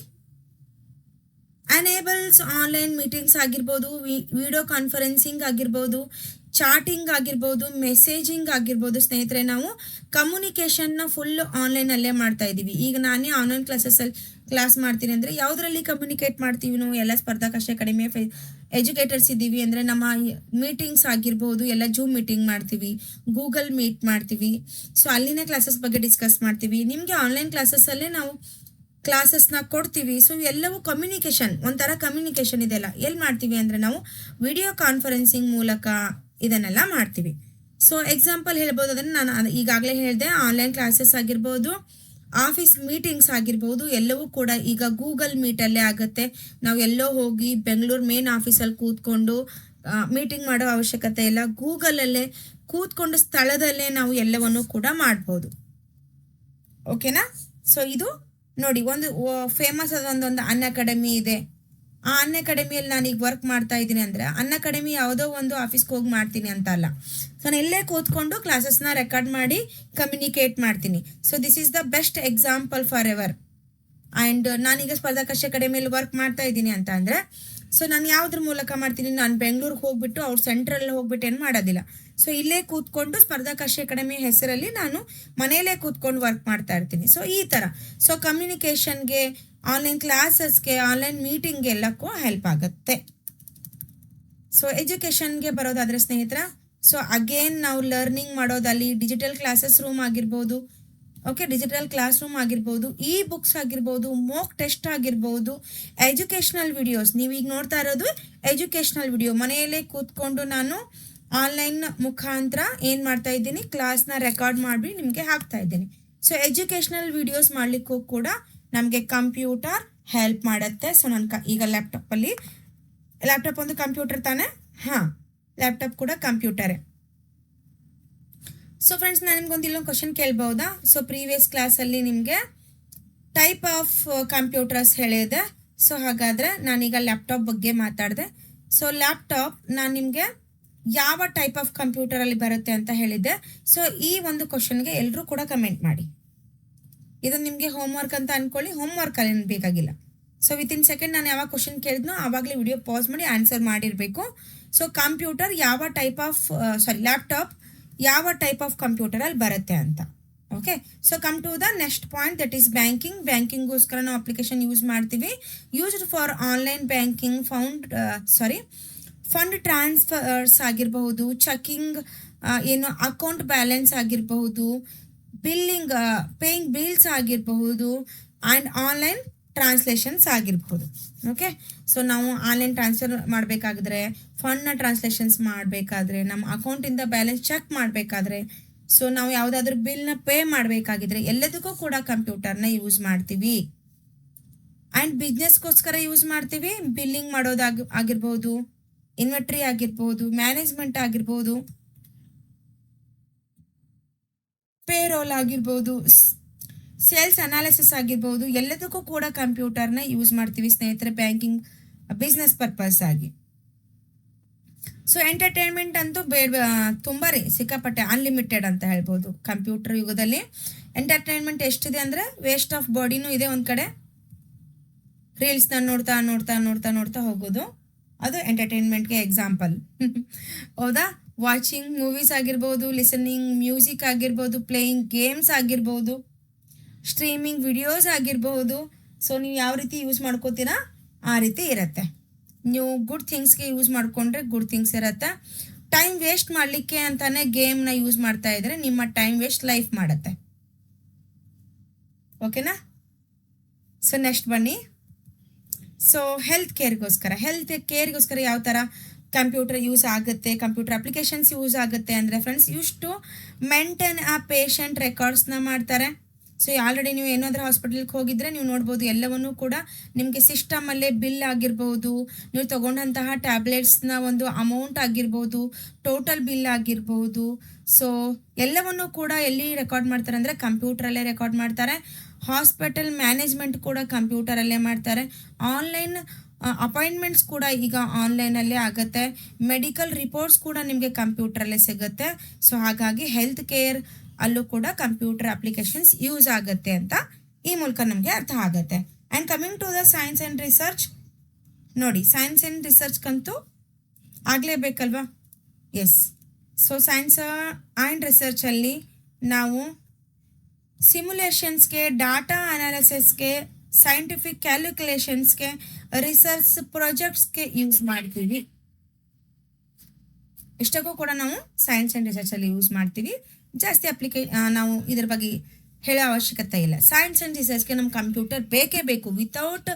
ಅನೇಬಲ್ಸ್ ಆನ್ಲೈನ್ ಮೀಟಿಂಗ್ಸ್ ಆಗಿರ್ಬೋದು, ವಿಡಿಯೋ ಕಾನ್ಫರೆನ್ಸಿಂಗ್ ಆಗಿರ್ಬೋದು, ಚಾಟಿಂಗ್ ಆಗಿರ್ಬೋದು, ಮೆಸೇಜಿಂಗ್ ಆಗಿರ್ಬೋದು. ಸ್ನೇಹಿತರೆ, ನಾವು ಕಮ್ಯುನಿಕೇಷನ್ನ ಫುಲ್ ಆನ್ಲೈನಲ್ಲೇ ಮಾಡ್ತಾ ಇದ್ದೀವಿ. ಈಗ ನಾನೇ ಆನ್ಲೈನ್ ಕ್ಲಾಸ್ ಮಾಡ್ತೀನಿ ಅಂದರೆ ಯಾವುದರಲ್ಲಿ ಕಮ್ಯುನಿಕೇಟ್ ಮಾಡ್ತೀವಿ ನಾವು? ಎಲ್ಲ ಸ್ಪರ್ಧಾಕಾಶ ಅಕಾಡೆಮಿ ಎಜುಕೇಟರ್ಸ್ ಇದ್ದೀವಿ ಅಂದರೆ ನಮ್ಮ ಮೀಟಿಂಗ್ಸ್ ಆಗಿರ್ಬೋದು, ಎಲ್ಲ ಜೂಮ್ ಮೀಟಿಂಗ್ ಮಾಡ್ತೀವಿ, ಗೂಗಲ್ ಮೀಟ್ ಮಾಡ್ತೀವಿ. ಸೊ ಅಲ್ಲಿನೇ ಕ್ಲಾಸಸ್ ಬಗ್ಗೆ ಡಿಸ್ಕಸ್ ಮಾಡ್ತೀವಿ. ನಿಮಗೆ ಆನ್ಲೈನ್ ಕ್ಲಾಸಸ್ಸಲ್ಲೇ ನಾವು ಕ್ಲಾಸಸ್ನ ಕೊಡ್ತೀವಿ. ಸೊ ಎಲ್ಲವೂ ಕಮ್ಯುನಿಕೇಷನ್, ಒಂಥರ ಕಮ್ಯುನಿಕೇಷನ್ ಇದೆಲ್ಲ ಎಲ್ಲಿ ಮಾಡ್ತೀವಿ ಅಂದರೆ ನಾವು ವಿಡಿಯೋ ಕಾನ್ಫರೆನ್ಸಿಂಗ್ ಮೂಲಕ ಇದನ್ನೆಲ್ಲ ಮಾಡ್ತೀವಿ. ಸೊ ಎಕ್ಸಾಂಪಲ್ ಹೇಳ್ಬೋದು, ಅದನ್ನು ನಾನು ಈಗಾಗಲೇ ಹೇಳಿದೆ. ಆನ್ಲೈನ್ ಕ್ಲಾಸಸ್ ಆಗಿರ್ಬೋದು, ಆಫೀಸ್ ಮೀಟಿಂಗ್ಸ್ ಆಗಿರ್ಬೋದು, ಎಲ್ಲವೂ ಕೂಡ ಈಗ ಗೂಗಲ್ ಮೀಟಲ್ಲೇ ಆಗುತ್ತೆ. ನಾವು ಎಲ್ಲೋ ಹೋಗಿ ಬೆಂಗಳೂರು ಮೇನ್ ಆಫೀಸಲ್ಲಿ ಕೂತ್ಕೊಂಡು ಮೀಟಿಂಗ್ ಮಾಡೋ ಅವಶ್ಯಕತೆ ಇಲ್ಲ. ಗೂಗಲಲ್ಲೇ ಕೂತ್ಕೊಂಡು ಸ್ಥಳದಲ್ಲೇ ನಾವು ಎಲ್ಲವನ್ನು ಕೂಡ ಮಾಡ್ಬೋದು. ಓಕೆನಾ? ಸೊ ಇದು ನೋಡಿ, ಒಂದು ಫೇಮಸ್ ಆದ ಒಂದು ಅನ್ ಅಕಾಡೆಮಿ ಇದೆ. ಆ ಅನ್ ಅಕಾಡೆಮಿಯಲ್ಲಿ ನಾನೀಗ ವರ್ಕ್ ಮಾಡ್ತಾ ಇದ್ದೀನಿ ಅಂದರೆ ಅನ್ ಅಕಾಡೆಮಿ ಯಾವುದೋ ಒಂದು ಆಫೀಸ್ಗೆ ಹೋಗಿ ಮಾಡ್ತೀನಿ ಅಂತ ಅಲ್ಲ. ಸೊ ನಾನು ಎಲ್ಲೇ ಕೂತ್ಕೊಂಡು ಕ್ಲಾಸಸ್ನ ರೆಕಾರ್ಡ್ ಮಾಡಿ ಕಮ್ಯುನಿಕೇಟ್ ಮಾಡ್ತೀನಿ. So this is the best example for ever. And ನಾನೀಗ ಸ್ಪರ್ಧಾಕಾಶ ಅಕಾಡೆಮಿಯಲ್ಲಿ ವರ್ಕ್ ಮಾಡ್ತಾ ಇದ್ದೀನಿ ಅಂತ ಅಂದರೆ ಸೊ ನಾನು ಯಾವುದ್ರ ಮೂಲಕ ಮಾಡ್ತೀನಿ? ನಾನು ಬೆಂಗಳೂರಿಗೆ ಹೋಗ್ಬಿಟ್ಟು ಅವ್ರ ಸೆಂಟ್ರಲ್ಲಿ ಹೋಗ್ಬಿಟ್ಟು ಏನು ಮಾಡೋದಿಲ್ಲ. ಸೊ ಇಲ್ಲೇ ಕೂತ್ಕೊಂಡು ಸ್ಪರ್ಧಾಕಾಶ ಅಕಾಡೆಮಿ ಹೆಸರಲ್ಲಿ ನಾನು ಮನೆಯಲ್ಲೇ ಕೂತ್ಕೊಂಡು ವರ್ಕ್ ಮಾಡ್ತಾ ಇರ್ತೀನಿ. ಸೊ ಈ ಥರ ಸೊ ಕಮ್ಯುನಿಕೇಷನ್ಗೆ, ಆನ್ಲೈನ್ ಕ್ಲಾಸಸ್ಗೆ, ಆನ್ಲೈನ್ ಮೀಟಿಂಗ್ಗೆ ಎಲ್ಲಕ್ಕೂ ಹೆಲ್ಪ್ ಆಗುತ್ತೆ. ಸೊ ಎಜುಕೇಷನ್ಗೆ ಬರೋದಾದರೆ ಸ್ನೇಹಿತರ, ಸೊ ಅಗೇನ್ ನಾವು ಲರ್ನಿಂಗ್ ಮಾಡೋದಲ್ಲಿ ಡಿಜಿಟಲ್ ಕ್ಲಾಸಸ್ ರೂಮ್ ಆಗಿರ್ಬೋದು, ಓಕೆ, ಡಿಜಿಟಲ್ ಕ್ಲಾಸ್ ರೂಮ್ ಆಗಿರ್ಬೋದು, ಇ ಬುಕ್ಸ್ ಆಗಿರ್ಬೋದು, ಮೋಕ್ ಟೆಸ್ಟ್ ಆಗಿರ್ಬೋದು, ಎಜುಕೇಷ್ನಲ್ ವಿಡಿಯೋಸ್. ನೀವೀಗ ನೋಡ್ತಾ ಇರೋದು ಎಜುಕೇಷ್ನಲ್ ವಿಡಿಯೋ. ಮನೆಯಲ್ಲೇ ಕೂತ್ಕೊಂಡು ನಾನು ಆನ್ಲೈನ್ ಮುಖಾಂತರ ಏನು ಮಾಡ್ತಾ ಇದ್ದೀನಿ? ಕ್ಲಾಸ್ನ ರೆಕಾರ್ಡ್ ಮಾಡಿ ನಿಮಗೆ ಹಾಕ್ತಾ ಇದ್ದೀನಿ. ಸೊ ಎಜುಕೇಷ್ನಲ್ ವಿಡಿಯೋಸ್ ಮಾಡಲಿಕ್ಕೂ ಕೂಡ ನಮಗೆ ಕಂಪ್ಯೂಟರ್ ಹೆಲ್ಪ್ ಮಾಡುತ್ತೆ. ಸೊ ನಾನು ಈಗ ಲ್ಯಾಪ್ಟಾಪ್ ಒಂದು ಕಂಪ್ಯೂಟರ್ ತಾನೆ? ಹಾಂ, ಲ್ಯಾಪ್ಟಾಪ್ ಕೂಡ ಕಂಪ್ಯೂಟರೇ. ಸೊ ಫ್ರೆಂಡ್ಸ್, ನಾನು ನಿಮ್ಗೊಂದು ಇಲ್ಲೊಂದು ಕ್ವಶನ್ ಕೇಳ್ಬೋದಾ? ಸೊ ಪ್ರೀವಿಯಸ್ ಕ್ಲಾಸಲ್ಲಿ ನಿಮಗೆ ಟೈಪ್ ಆಫ್ ಕಂಪ್ಯೂಟರ್ಸ್ ಹೇಳಿದೆ. ಸೊ ಹಾಗಾದರೆ ನಾನೀಗ ಲ್ಯಾಪ್ಟಾಪ್ ಬಗ್ಗೆ ಮಾತಾಡಿದೆ. ಸೊ ಲ್ಯಾಪ್ಟಾಪ್ ನಾನು ನಿಮಗೆ ಯಾವ ಟೈಪ್ ಆಫ್ ಕಂಪ್ಯೂಟರಲ್ಲಿ ಬರುತ್ತೆ ಅಂತ ಹೇಳಿದ್ದೆ. ಸೊ ಈ ಒಂದು ಕ್ವಶನ್ಗೆ ಎಲ್ಲರೂ ಕೂಡ ಕಮೆಂಟ್ ಮಾಡಿ. ಇದು ನಿಮಗೆ ಹೋಮ್ವರ್ಕ್ ಅಂತ ಅಂದ್ಕೊಳ್ಳಿ, ಹೋಮ್ವರ್ಕ್ ಅಲ್ಲಿ ಬೇಕಾಗಿಲ್ಲ. ಸೊ ವಿತಿನ್ ಸೆಕೆಂಡ್ ನಾನು ಯಾವಾಗ ಕ್ವಶನ್ ಕೇಳಿದ್ನೋ ಆವಾಗಲೇ ವಿಡಿಯೋ ಪಾಸ್ ಮಾಡಿ ಆನ್ಸರ್ ಮಾಡಿರಬೇಕು. ಸೊ ಕಂಪ್ಯೂಟರ್ ಯಾವ ಟೈಪ್ ಆಫ್ ಲ್ಯಾಪ್ಟಾಪ್ ಯಾವ ಟೈಪ್ ಆಫ್ ಕಂಪ್ಯೂಟರಲ್ಲಿ ಬರುತ್ತೆ ಅಂತ. Okay, so come to the next point, that is banking. ಬ್ಯಾಂಕಿಂಗ್ಗೋಸ್ಕರ ನಾವು ಅಪ್ಲಿಕೇಶನ್ ಯೂಸ್ ಮಾಡ್ತೀವಿ. Used for online banking, fund transfers ಆಗಿರಬಹುದು, ಚೆಕಿಂಗ್, ಏನು ಅಕೌಂಟ್ ಬ್ಯಾಲೆನ್ಸ್ ಆಗಿರಬಹುದು, ಬಿಲ್ಲಿಂಗ್, ಪೇಯಿಂಗ್ ಬಿಲ್ಸ್ ಆಗಿರಬಹುದು, ಆ್ಯಂಡ್ ಆನ್ಲೈನ್ ಟ್ರಾನ್ಸ್ಲೇಷನ್ಸ್ ಆಗಿರ್ಬೋದು. ಓಕೆ, ಸೊ ನಾವು ಆನ್ಲೈನ್ ಟ್ರಾನ್ಸ್ಫರ್ ಮಾಡಬೇಕಾದ್ರೆ, ಫಂಡ್ನ ಟ್ರಾನ್ಸ್ಲೇಷನ್ಸ್ ಮಾಡಬೇಕಾದ್ರೆ, ನಮ್ಮ ಅಕೌಂಟಿಂದ ಬ್ಯಾಲೆನ್ಸ್ ಚೆಕ್ ಮಾಡಬೇಕಾದ್ರೆ, ಸೊ ನಾವು ಯಾವುದಾದ್ರೂ ಬಿಲ್ನ ಪೇ ಮಾಡಬೇಕಾಗಿದ್ರೆ ಎಲ್ಲದಕ್ಕೂ ಕೂಡ ಕಂಪ್ಯೂಟರ್ನ ಯೂಸ್ ಮಾಡ್ತೀವಿ. ಆ್ಯಂಡ್ ಬಿಸ್ನೆಸ್ಗೋಸ್ಕರ ಯೂಸ್ ಮಾಡ್ತೀವಿ. ಬಿಲ್ಲಿಂಗ್ ಆಗಿರ್ಬೋದು, ಇನ್ವೆಂಟ್ರಿ ಆಗಿರ್ಬೋದು, ಮ್ಯಾನೇಜ್ಮೆಂಟ್ ಆಗಿರ್ಬೋದು, ಪೇರೋಲ್ ಆಗಿರ್ಬೋದು, ಸೇಲ್ಸ್ ಅನಾಲಿಸಿಸ್ ಆಗಿರ್ಬೋದು, ಎಲ್ಲದಕ್ಕೂ ಕೂಡ ಕಂಪ್ಯೂಟರ್ನ ಯೂಸ್ ಮಾಡ್ತೀವಿ ಸ್ನೇಹಿತರೆ, ಬ್ಯಾಂಕಿಂಗ್ ಬಿಸ್ನೆಸ್ ಪರ್ಪಸ್ ಆಗಿ. ಸೊ ಎಂಟರ್ಟೈನ್ಮೆಂಟ್ ಅಂತೂ ಬೇಡ, ತುಂಬ ರೀ ಸಿಕ್ಕಾಪಟ್ಟೆ ಅನ್ಲಿಮಿಟೆಡ್ ಅಂತ ಹೇಳ್ಬೋದು. ಕಂಪ್ಯೂಟರ್ ಯುಗದಲ್ಲಿ ಎಂಟರ್ಟೈನ್ಮೆಂಟ್ ಎಷ್ಟಿದೆ ಅಂದರೆ ವೇಸ್ಟ್ ಆಫ್ ಬಾಡಿನೂ ಇದೆ ಒಂದು ಕಡೆ. ರೀಲ್ಸ್ನ ನೋಡ್ತಾ ನೋಡ್ತಾ ನೋಡ್ತಾ ನೋಡ್ತಾ ಹೋಗೋದು, ಅದು ಎಂಟರ್ಟೈನ್ಮೆಂಟ್ಗೆ ಎಕ್ಸಾಂಪಲ್. ಹೌದಾ? ವಾಚಿಂಗ್ ಮೂವೀಸ್ ಆಗಿರ್ಬೋದು, ಲಿಸನಿಂಗ್ ಮ್ಯೂಸಿಕ್ ಆಗಿರ್ಬೋದು, ಪ್ಲೇಯಿಂಗ್ ಗೇಮ್ಸ್ ಆಗಿರ್ಬೋದು, ಸ್ಟ್ರೀಮಿಂಗ್ ವಿಡಿಯೋಸ್ ಆಗಿರ್ಬೋದು. ಸೊ ನೀವು ಯಾವ ರೀತಿ ಯೂಸ್ ಮಾಡ್ಕೋತೀರಾ ಆ ರೀತಿ ಇರುತ್ತೆ. ನೀವು ಗುಡ್ ಥಿಂಗ್ಸ್ಗೆ ಯೂಸ್ ಮಾಡಿಕೊಂಡ್ರೆ ಗುಡ್ ಥಿಂಗ್ಸ್ ಇರುತ್ತೆ. ಟೈಮ್ ವೇಸ್ಟ್ ಮಾಡಲಿಕ್ಕೆ ಅಂತಾನೆ ಗೇಮ್ನ ಯೂಸ್ ಮಾಡ್ತಾ ಇದ್ರೆ ನಿಮ್ಮ ಟೈಮ್ ವೇಸ್ಟ್ ಲೈಫ್ ಮಾಡುತ್ತೆ. ಓಕೆನಾ? ಸೊ ನೆಕ್ಸ್ಟ್ ಬನ್ನಿ. ಸೊ ಹೆಲ್ತ್ ಕೇರ್ಗೋಸ್ಕರ ಯಾವ ಥರ ಕಂಪ್ಯೂಟರ್ ಯೂಸ್ ಆಗುತ್ತೆ, ಕಂಪ್ಯೂಟರ್ ಅಪ್ಲಿಕೇಶನ್ಸ್ ಯೂಸ್ ಆಗುತ್ತೆ ಅಂದರೆ ಫ್ರೆಂಡ್ಸ್, ಇಷ್ಟು ಮೇಂಟೈನ್ ಆ ಪೇಷಂಟ್ ರೆಕಾರ್ಡ್ಸ್ನ ಮಾಡ್ತಾರೆ. ಸೊ ಆಲ್ರೆಡಿ ನೀವು ಏನಾದರೂ ಹಾಸ್ಪಿಟಲ್ಗೆ ಹೋಗಿದ್ರೆ ನೀವು ನೋಡ್ಬೋದು, ಎಲ್ಲವನ್ನೂ ಕೂಡ ನಿಮಗೆ ಸಿಸ್ಟಮಲ್ಲೇ ಬಿಲ್ ಆಗಿರ್ಬೋದು, ನೀವು ತೊಗೊಂಡಂತಹ ಟ್ಯಾಬ್ಲೆಟ್ಸ್ನ ಒಂದು ಅಮೌಂಟ್ ಆಗಿರ್ಬೋದು, ಟೋಟಲ್ ಬಿಲ್ ಆಗಿರ್ಬೋದು. ಸೊ ಎಲ್ಲವನ್ನೂ ಕೂಡ ಎಲ್ಲಿ ರೆಕಾರ್ಡ್ ಮಾಡ್ತಾರೆ ಅಂದರೆ ಕಂಪ್ಯೂಟ್ರಲ್ಲೇ ರೆಕಾರ್ಡ್ ಮಾಡ್ತಾರೆ. ಹಾಸ್ಪಿಟಲ್ ಮ್ಯಾನೇಜ್ಮೆಂಟ್ ಕೂಡ ಕಂಪ್ಯೂಟರಲ್ಲೇ ಮಾಡ್ತಾರೆ. ಆನ್ಲೈನ್ ಅಪಾಯಿಂಟ್ಮೆಂಟ್ಸ್ ಕೂಡ ಈಗ ಆನ್ಲೈನಲ್ಲೇ ಆಗುತ್ತೆ. ಮೆಡಿಕಲ್ ರಿಪೋರ್ಟ್ಸ್ ಕೂಡ ನಿಮಗೆ ಕಂಪ್ಯೂಟ್ರಲ್ಲೇ ಸಿಗುತ್ತೆ. ಸೊ ಹಾಗಾಗಿ ಹೆಲ್ತ್ ಕೇರ್ ಅಲ್ಲೂ ಕೂಡ ಕಂಪ್ಯೂಟರ್ ಅಪ್ಲಿಕೇಶನ್ಸ್ ಯೂಸ್ ಆಗುತ್ತೆ ಅಂತ ಈ ಮೂಲಕ ನಮಗೆ ಅರ್ಥ ಆಗುತ್ತೆ. And coming to the science and research, ನೋಡಿ ಸೈನ್ಸ್ ಆ್ಯಂಡ್ ರಿಸರ್ಚ್ ಆಗಲೇಬೇಕಲ್ವಾ? ಎಸ್. ಸೊ ಸೈನ್ಸ್ ಆ್ಯಂಡ್ ರಿಸರ್ಚಲ್ಲಿ ನಾವು ಸಿಮ್ಯುಲೇಷನ್ಸ್ಗೆ, ಡಾಟಾ ಅನಾಲಿಸಿಸ್ಗೆ, ಸೈಂಟಿಫಿಕ್ ಕ್ಯಾಲ್ಕುಲೇಷನ್ಸ್ಗೆ, ರಿಸರ್ಚ್ ಪ್ರಾಜೆಕ್ಟ್ಸ್ಗೆ ಯೂಸ್ ಮಾಡ್ತೀವಿ. ಇಷ್ಟಕ್ಕೂ ಕೂಡ ನಾವು ಸೈನ್ಸ್ ಆ್ಯಂಡ್ ರಿಸರ್ಚಲ್ಲಿ ಯೂಸ್ ಮಾಡ್ತೀವಿ. ಜಾಸ್ತಿ ನಾವು ಇದ್ರ ಬಗ್ಗೆ ಹೇಳೋ ಅವಶ್ಯಕತೆ ಇಲ್ಲ. ಸೈನ್ಸ್ ಆ್ಯಂಡ್ ರಿಸರ್ಚ್ಗೆ ನಮ್ಮ ಕಂಪ್ಯೂಟರ್ ಬೇಕೇ ಬೇಕು. ವಿತೌಟ್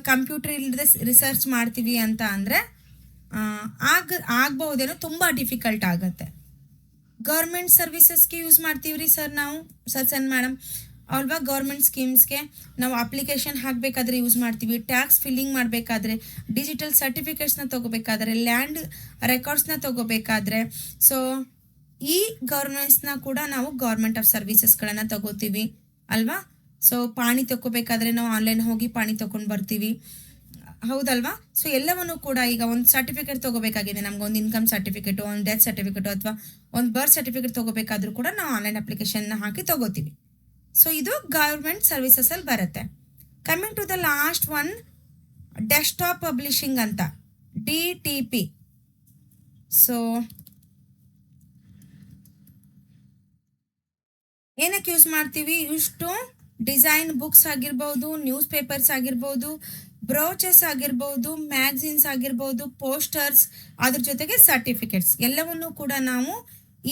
ಕಂಪ್ಯೂಟರ್ ಇಲ್ಲದೆ ರಿಸರ್ಚ್ ಮಾಡ್ತೀವಿ ಅಂತ ಅಂದರೆ ಆಗ್ಬಹುದೇನೋ, ತುಂಬ ಡಿಫಿಕಲ್ಟ್ ಆಗುತ್ತೆ. ಗೌರ್ಮೆಂಟ್ ಸರ್ವಿಸಸ್ಗೆ ಯೂಸ್ ಮಾಡ್ತೀವಿ ರೀ ನಾವು ಸರ್ ಮೇಡಮ್ ಅಲ್ವಾ? ಗೌರ್ಮೆಂಟ್ ಸ್ಕೀಮ್ಸ್ಗೆ ನಾವು ಅಪ್ಲಿಕೇಶನ್ ಹಾಕಬೇಕಾದ್ರೆ ಯೂಸ್ ಮಾಡ್ತೀವಿ. ಟ್ಯಾಕ್ಸ್ ಫಿಲ್ಲಿಂಗ್ ಮಾಡಬೇಕಾದ್ರೆ, ಡಿಜಿಟಲ್ ಸರ್ಟಿಫಿಕೇಟ್ಸ್ನ ತೊಗೋಬೇಕಾದ್ರೆ, ಲ್ಯಾಂಡ್ ರೆಕಾರ್ಡ್ಸ್ನ ತೊಗೋಬೇಕಾದ್ರೆ, ಸೊ ಈ ಗೌರ್ಮೆಂಟ್ಸ್ನ ಕೂಡ ನಾವು ಗೌರ್ಮೆಂಟ್ ಆಫ್ ಸರ್ವಿಸಸ್ಗಳನ್ನು ತಗೋತೀವಿ ಅಲ್ವಾ? ಸೊ ಪಾಣಿ ತೊಗೋಬೇಕಾದ್ರೆ ನಾವು ಆನ್ಲೈನ್ ಹೋಗಿ ಪಾಣಿ ತೊಗೊಂಡು ಬರ್ತೀವಿ, ಹೌದಲ್ವಾ? ಸೊ ಎಲ್ಲವನ್ನು ಕೂಡ ಈಗ ಒಂದು ಸರ್ಟಿಫಿಕೇಟ್ ತೊಗೋಬೇಕಾಗಿದೆ, ನಮ್ಗೆ ಒಂದು ಇನ್ಕಮ್ ಸರ್ಟಿಫಿಕೇಟು, ಒಂದು ಡೆತ್ ಸರ್ಟಿಫಿಕೇಟು ಅಥವಾ ಒಂದು ಬರ್ತ್ ಸರ್ಟಿಫಿಕೇಟ್ ತೊಗೋಬೇಕಾದ್ರೂ ಕೂಡ ನಾವು ಆನ್ಲೈನ್ ಅಪ್ಲಿಕೇಶನ್ನ ಹಾಕಿ ತೊಗೋತೀವಿ. ಸೊ ಇದು ಗೌರ್ಮೆಂಟ್ ಸರ್ವಿಸಸಲ್ಲಿ ಬರುತ್ತೆ. Coming to the last one, desktop publishing ಅಂತ, DTP. ಸೊ ಏನಕ್ಕೆ ಯೂಸ್ ಮಾಡ್ತೀವಿ? ಇಷ್ಟು ಡಿಸೈನ್ ಬುಕ್ಸ್ ಆಗಿರ್ಬೋದು, ನ್ಯೂಸ್ ಪೇಪರ್ಸ್ ಆಗಿರ್ಬೋದು, ಬ್ರೋಚಸ್ ಆಗಿರ್ಬೋದು, ಮ್ಯಾಗ್ಝಿನ್ಸ್ ಆಗಿರ್ಬೋದು, ಪೋಸ್ಟರ್ಸ್, ಅದ್ರ ಜೊತೆಗೆ ಸರ್ಟಿಫಿಕೇಟ್ಸ್ ಎಲ್ಲವನ್ನೂ ಕೂಡ ನಾವು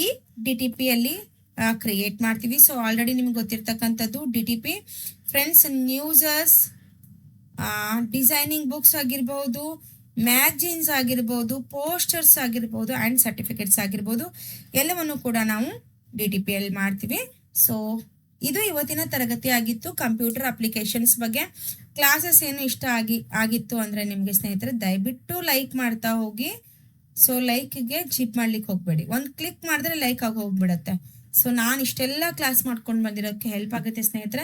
ಈ DTPಯಲ್ಲಿ ಕ್ರಿಯೇಟ್ ಮಾಡ್ತೀವಿ. ಸೊ ಆಲ್ರೆಡಿ ನಿಮ್ಗೆ ಗೊತ್ತಿರ್ತಕ್ಕಂಥದ್ದು DTP friends. News, designing books ಆಗಿರ್ಬೋದು, ಮ್ಯಾಗ್ಝಿನ್ಸ್ ಆಗಿರ್ಬೋದು, ಪೋಸ್ಟರ್ಸ್ ಆಗಿರ್ಬೋದು ಆ್ಯಂಡ್ ಸರ್ಟಿಫಿಕೇಟ್ಸ್ ಆಗಿರ್ಬೋದು, ಎಲ್ಲವನ್ನು ಕೂಡ ನಾವು DTPಯಲ್ಲಿ ಮಾಡ್ತೀವಿ. ಸೊ ಇದು ಇವತ್ತಿನ ತರಗತಿ ಆಗಿತ್ತು ಕಂಪ್ಯೂಟರ್ ಅಪ್ಲಿಕೇಶನ್ಸ್ ಬಗ್ಗೆ. ಕ್ಲಾಸಸ್ ಏನು ಇಷ್ಟ ಆಗಿತ್ತು ಅಂದರೆ ನಿಮಗೆ ಸ್ನೇಹಿತರೆ ದಯವಿಟ್ಟು ಲೈಕ್ ಮಾಡ್ತಾ ಹೋಗಿ. ಸೊ ಲೈಕ್ಗೆ ಚೀಪ್ ಮಾಡ್ಲಿಕ್ಕೆ ಹೋಗಬೇಡಿ, ಒಂದು ಕ್ಲಿಕ್ ಮಾಡಿದ್ರೆ ಲೈಕ್ ಆಗಿ ಹೋಗ್ಬಿಡತ್ತೆ. ಸೊ ನಾನು ಇಷ್ಟೆಲ್ಲ ಕ್ಲಾಸ್ ಮಾಡ್ಕೊಂಡು ಬಂದಿರೋಕ್ಕೆ ಹೆಲ್ಪ್ ಆಗುತ್ತೆ ಸ್ನೇಹಿತರೆ.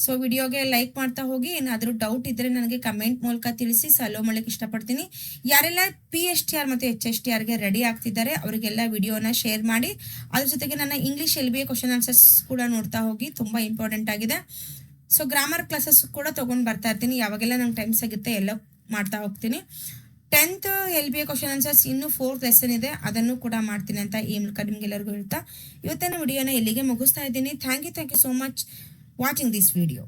ಸೊ ವಿಡಿಯೋಗೆ ಲೈಕ್ ಮಾಡ್ತಾ ಹೋಗಿ. ಏನಾದರೂ ಡೌಟ್ ಇದ್ದರೆ ನನಗೆ ಕಮೆಂಟ್ ಮೂಲಕ ತಿಳಿಸಿ, ಸಾಲ್ವ್ ಮಾಡಲಿಕ್ಕೆ ಇಷ್ಟಪಡ್ತೀನಿ. ಯಾರೆಲ್ಲ PSTR ಮತ್ತು HSTRಗೆ ರೆಡಿ ಆಗ್ತಿದ್ದಾರೆ ಅವರಿಗೆಲ್ಲ ವಿಡಿಯೋನ ಶೇರ್ ಮಾಡಿ. ಅದ್ರ ಜೊತೆಗೆ ನನ್ನ ಇಂಗ್ಲೀಷ್ LBA ಕ್ವಶನ್ ಆನ್ಸರ್ಸ್ ಕೂಡ ನೋಡ್ತಾ ಹೋಗಿ, ತುಂಬ ಇಂಪಾರ್ಟೆಂಟ್ ಆಗಿದೆ. ಸೊ ಗ್ರಾಮರ್ ಕ್ಲಾಸಸ್ ಕೂಡ ತೊಗೊಂಡು ಬರ್ತಾ ಇರ್ತೀನಿ, ಯಾವಾಗೆಲ್ಲ ನಂಗೆ ಟೈಮ್ ಸಿಗುತ್ತೆ ಎಲ್ಲ ಮಾಡ್ತಾ ಹೋಗ್ತೀನಿ. 10th LBA ಕ್ವಶನ್ ಆನ್ಸರ್ಸ್ ಇನ್ನೂ 4th ಲೆಸನ್ ಇದೆ, ಅದನ್ನು ಕೂಡ ಮಾಡ್ತೀನಿ ಅಂತ ಈ ಮೂಲಕ ನಿಮ್ಗೆಲ್ಲರಿಗೂ ಹೇಳ್ತಾ ಇವತ್ತಿನ ವಿಡಿಯೋನ ಇಲ್ಲಿಗೆ ಮುಗಿಸ್ತಾ ಇದ್ದೀನಿ. Thank you so much watching this video.